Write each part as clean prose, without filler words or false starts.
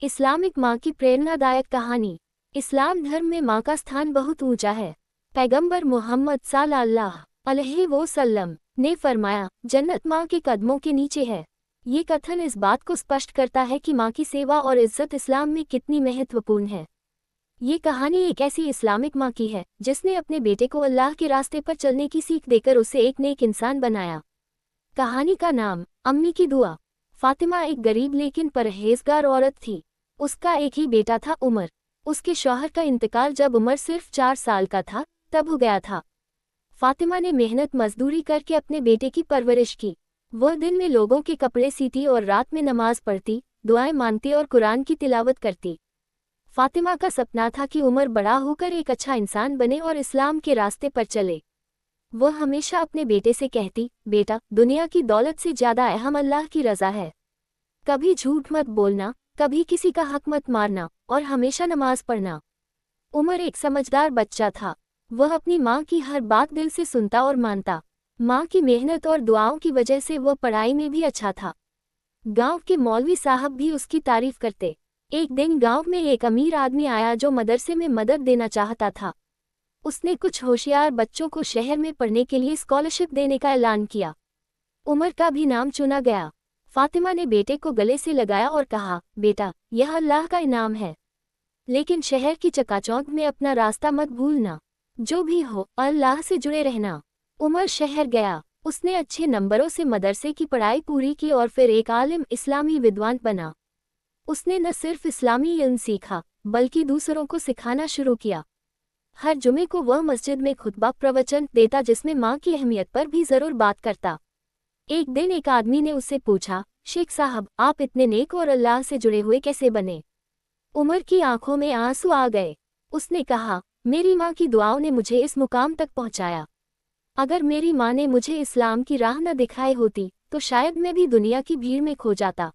Islamic माँ की प्रेरणादायक कहानी। इस्लाम धर्म में माँ का स्थान बहुत ऊंचा है। पैगंबर मोहम्मद सल्लल्लाहु अलैहि वसल्लम ने फरमाया, जन्नत माँ के कदमों के नीचे है। ये कथन इस बात को स्पष्ट करता है कि माँ की सेवा और इज्जत इस्लाम में कितनी महत्वपूर्ण है। ये कहानी एक ऐसी इस्लामिक माँ की है जिसने अपने बेटे को अल्लाह के रास्ते पर चलने की सीख देकर उसे एक नेक इंसान बनाया। कहानी का नाम, अम्मी की दुआ। फातिमा एक गरीब लेकिन परहेजगार औरत थी। उसका एक ही बेटा था, उमर। उसके शौहर का इंतकाल जब उमर सिर्फ 4 साल का था तब हो गया था। फातिमा ने मेहनत मजदूरी करके अपने बेटे की परवरिश की। वह दिन में लोगों के कपड़े सीती और रात में नमाज पढ़ती, दुआएं मांगती और कुरान की तिलावत करती। फातिमा का सपना था कि उमर बड़ा होकर एक अच्छा इंसान बने और इस्लाम के रास्ते पर चले। वह हमेशा अपने बेटे से कहती, बेटा, दुनिया की दौलत से ज्यादा अहम अल्लाह की रज़ा है। कभी झूठ मत बोलना, कभी किसी का हक मत मारना और हमेशा नमाज पढ़ना। उमर एक समझदार बच्चा था। वह अपनी माँ की हर बात दिल से सुनता और मानता। माँ की मेहनत और दुआओं की वजह से वह पढ़ाई में भी अच्छा था। गांव के मौलवी साहब भी उसकी तारीफ करते। एक दिन गांव में एक अमीर आदमी आया जो मदरसे में मदद देना चाहता था। उसने कुछ होशियार बच्चों को शहर में पढ़ने के लिए स्कॉलरशिप देने का ऐलान किया। उमर का भी नाम चुना गया। फातिमा ने बेटे को गले से लगाया और कहा, बेटा, यह अल्लाह का इनाम है, लेकिन शहर की चकाचौंध में अपना रास्ता मत भूलना। जो भी हो, अल्लाह से जुड़े रहना। उमर शहर गया। उसने अच्छे नंबरों से मदरसे की पढ़ाई पूरी की और फिर एक आलिम इस्लामी विद्वान बना। उसने न सिर्फ इस्लामी इल्म सीखा बल्कि दूसरों को सिखाना शुरू किया। हर जुमे को वह मस्जिद में खुतबा प्रवचन देता जिसमें माँ की अहमियत पर भी जरूर बात करता। एक दिन एक आदमी ने उससे पूछा, शेख साहब, आप इतने नेक और अल्लाह से जुड़े हुए कैसे बने? उमर की आंखों में आंसू आ गए। उसने कहा, मेरी माँ की दुआओं ने मुझे इस मुकाम तक पहुँचाया। अगर मेरी माँ ने मुझे इस्लाम की राह न दिखाई होती तो शायद मैं भी दुनिया की भीड़ में खो जाता।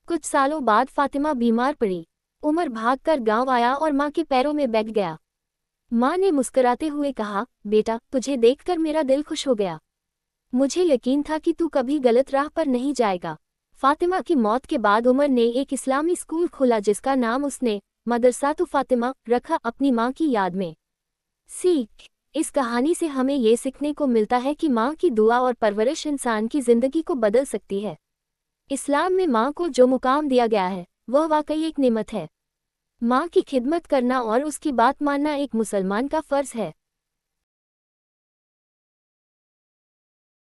कुछ सालों बाद फातिमा बीमार पड़ी। उमर भागकर गांव आया और माँ के पैरों में बैठ गया। माँ ने मुस्कुराते हुए कहा, बेटा, तुझे देखकर मेरा दिल खुश हो गया। मुझे यकीन था कि तू कभी गलत राह पर नहीं जाएगा। फातिमा की मौत के बाद उमर ने एक इस्लामी स्कूल खोला जिसका नाम उसने मदरसातु फातिमा रखा, अपनी माँ की याद में। सीख। इस कहानी से हमें ये सीखने को मिलता है कि माँ की दुआ और परवरिश इंसान की जिंदगी को बदल सकती है। इस्लाम में माँ को जो मुकाम दिया गया है वह वाकई एक नेमत है। माँ की खिदमत करना और उसकी बात मानना एक मुसलमान का फर्ज है।